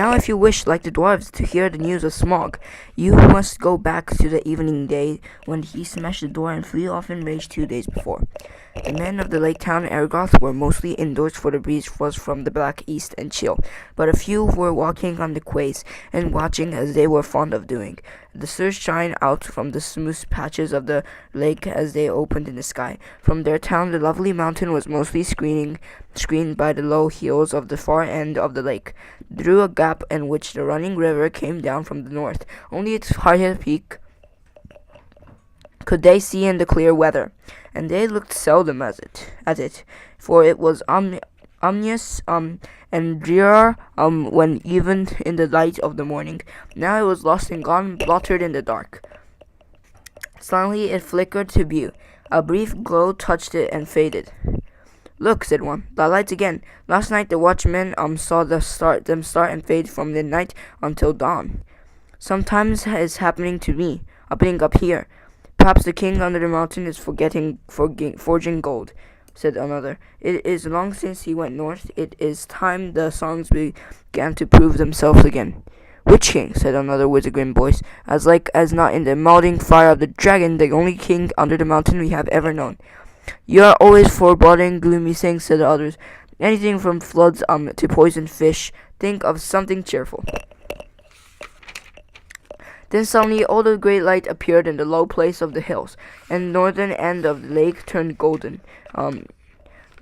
Now if you wish, like the dwarves, to hear the news of Smog, you must go back to the evening day when he smashed the door and flew off in rage 2 days before. The men of the lake town Ergoth were mostly indoors, for the breeze was from the black east and chill, but a few were walking on the quays and watching, as they were fond of doing, the stars shine out from the smooth patches of the lake as they opened in the sky. From their town the lovely mountain was mostly screened by the low hills of the far end of the lake, through a gap in which the running river came down from the north. Only its highest peak could they see in the clear weather, and they looked seldom at it, for it was ominous and drear when even in the light of the morning. Now it was lost and gone, blotted in the dark. Suddenly it flickered to view. A brief glow touched it and faded. "Look," said one, "the lights again. Last night the watchmen saw them start and fade from midnight until dawn. Sometimes it's happening to me, happening up here. Perhaps the king under the mountain is forging gold," said another. "It is long since he went north. It is time the songs began to prove themselves again." "Which king?" said another with a grim voice. "As like as not in the moulding fire of the dragon, the only king under the mountain we have ever known." "You are always foreboding gloomy things," said the others. "Anything from floods to poisoned fish. Think of something cheerful." Then suddenly all the great light appeared in the low place of the hills, and the northern end of the lake turned golden.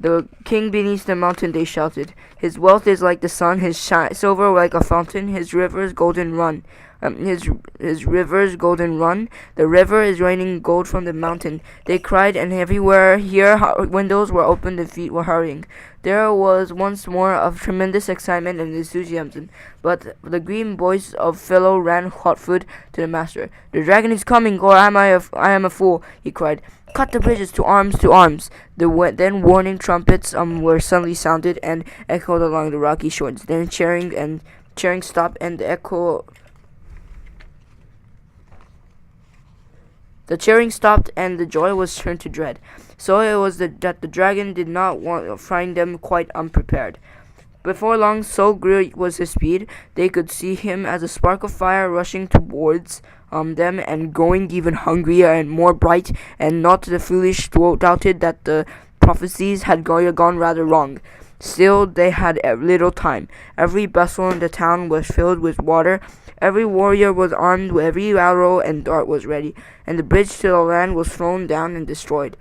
"The king beneath the mountain," they shouted. "His wealth is like the sun, his silver like a fountain, his rivers golden run. His rivers golden run. The river is raining gold from the mountain," they cried, and everywhere here windows were opened and feet were hurrying. There was once more of tremendous excitement and enthusiasm, but the green voice of Philo ran hot-foot to the master. "The dragon is coming, or I am a fool," he cried. "Cut the bridges, to arms, to arms!" Then warning trumpets were suddenly sounded and echoed along the rocky shores. Then cheering stopped, and the cheering stopped, and the joy was turned to dread. So it was that the dragon did not find them quite unprepared. Before long, so great was his speed, they could see him as a spark of fire rushing towards them and growing even hungrier and more bright, and not the foolish doubted that the prophecies had gone rather wrong. Still, they had little time. Every vessel in the town was filled with water. Every warrior was armed, every arrow and dart was ready, and the bridge to the land was thrown down and destroyed.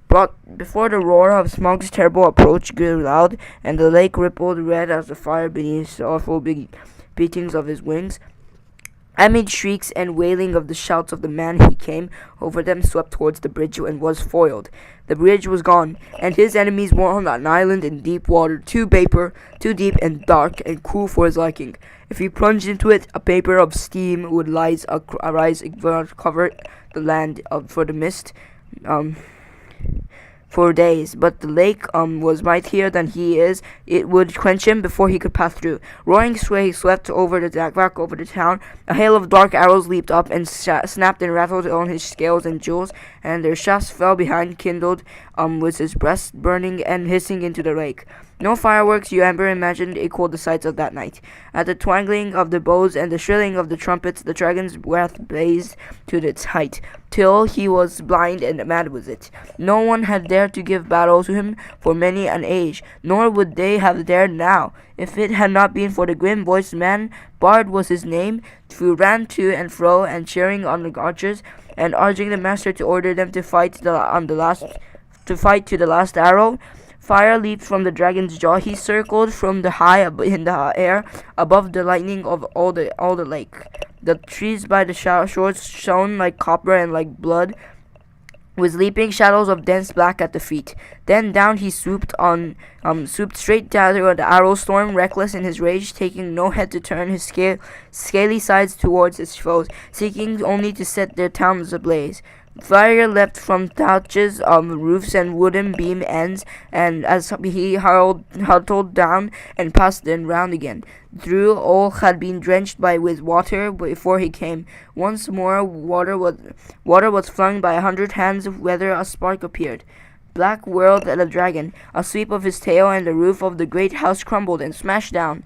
But before the roar of Smog's terrible approach grew loud, and the lake rippled red as the fire beneath the awful beatings of his wings, amid shrieks and wailing of the shouts of the man, he came over them, swept towards the bridge, and was foiled. The bridge was gone, and his enemies were on an island in deep water, too deep and dark and cool for his liking. If he plunged into it, a vapor of steam would arise, cover the land for the mist for days. But the lake was mightier than he is. It would quench him before he could pass through. Roaring sway swept over back over the town. A hail of dark arrows leaped up and snapped and rattled on his scales and jewels, and their shafts fell behind, kindled with his breast, burning and hissing into the lake. No fireworks you ever imagined equaled the sights of that night. At the twangling of the bows and the shrilling of the trumpets, the dragon's wrath blazed to its height, till he was blind and mad with it. No one had dared to give battle to him for many an age, nor would they have dared now, if it had not been for the grim-voiced man. Bard was his name, who ran to and fro and cheering on the archers, and urging the master to order them to fight to the last arrow. Fire leaped from the dragon's jaw. He circled from the high in the air above the lightning of all the lake. The trees by the shores shone like copper and like blood, with leaping shadows of dense black at the feet. Then down he swooped straight down the arrow storm, reckless in his rage, taking no heed to turn his scaly sides towards his foes, seeking only to set their towns ablaze. Fire leapt from thatches, roofs, and wooden beam ends, and as he hurtled down and passed then round again, through all had been drenched with water before he came. Once more water was flung by 100 hands, whether a spark appeared. black whirled at the dragon. A sweep of his tail, and the roof of the great house crumbled and smashed down.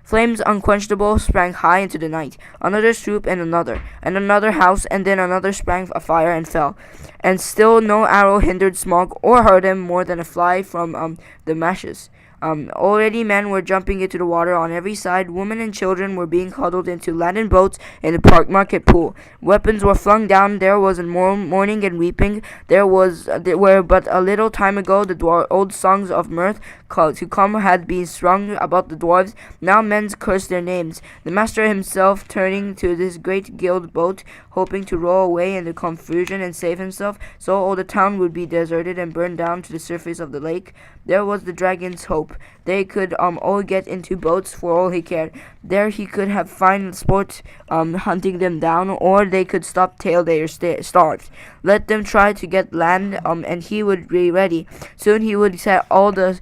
Flames unquenchable sprang high into the night. Another swoop, and another house, and then another sprang afire and fell. And still no arrow hindered Smog or hurt him more than a fly from the meshes. Already men were jumping into the water on every side. Women and children were being huddled into laden boats in the park market pool. Weapons were flung down. There was mourning and weeping. There were but a little time ago the old songs of mirth to come had been strung about the dwarves. Now men cursed their names. The master himself, turning to this great guild boat, hoping to row away in the confusion and save himself, so all the town would be deserted and burned down to the surface of the lake. There was the dragon's hope. They could all get into boats for all he cared. There he could have fine sport hunting them down, or they could stop till they are starved. Let them try to get land, and he would be ready. Soon he would set all the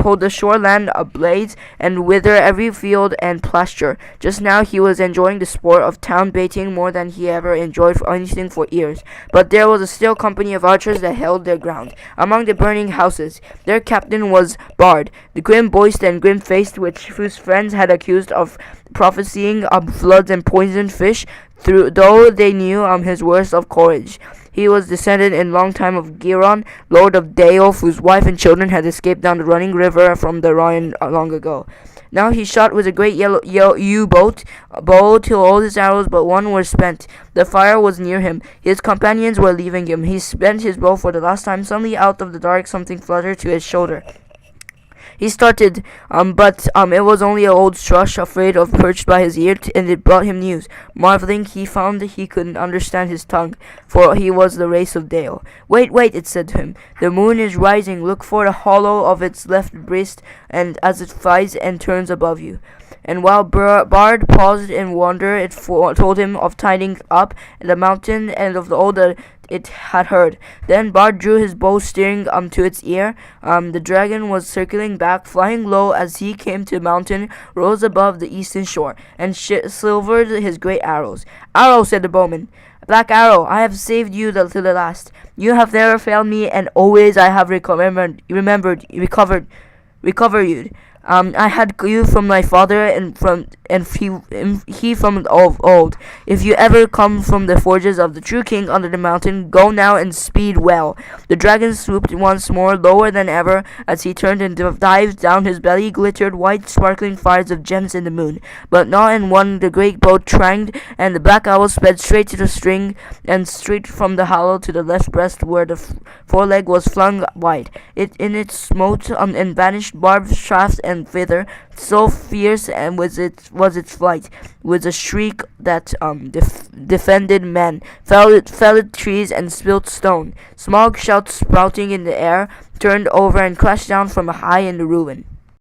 hold the shore land ablaze and wither every field and pasture. Just now he was enjoying the sport of town baiting more than he ever enjoyed for anything for years. But there was a still company of archers that held their ground among the burning houses. Their captain was Bard, the grim-voiced and grim-faced whose friends had accused of prophesying of floods and poisoned fish, though they knew his words of courage. He was descended in long time of Giron, lord of Daelf, whose wife and children had escaped down the running river from the Rhine long ago. Now he shot with a great yellow bow till all his arrows but one were spent. The fire was near him. His companions were leaving him. He spent his bow for the last time. Suddenly out of the dark something fluttered to his shoulder. He started, but it was only an old thrush, afraid of perched by his ear, and it brought him news. Marveling, he found he couldn't understand his tongue, for he was the race of Dale. Wait, it said to him. The moon is rising. Look for the hollow of its left breast, and as it flies and turns above you. And while Bard paused in wonder, it told him of tidings up the mountain and of all that it had heard. Then Bard drew his bow, steering to its ear. The dragon was circling back, flying low as he came to the mountain, rose above the eastern shore, and silvered his great arrows. Arrow, said the bowman. Black Arrow, I have saved you to the last. You have never failed me, and always I have recovered you. I had you from my father, and he from of old. If you ever come from the forges of the true king under the mountain, go now and speed well. The dragon swooped once more, lower than ever, as he turned and dived down. His belly glittered white, sparkling fires of gems in the moon. But not in one the great boat twanged, and the black owl sped straight to the string, and straight from the hollow to the left breast, where the foreleg was flung wide. It smote and vanished, barbed shafts and feather, so fierce and was its flight, with a shriek that defended men, felled trees and spilt stone. Smog shouts sprouting in the air, turned over and crashed down from high in the ruin.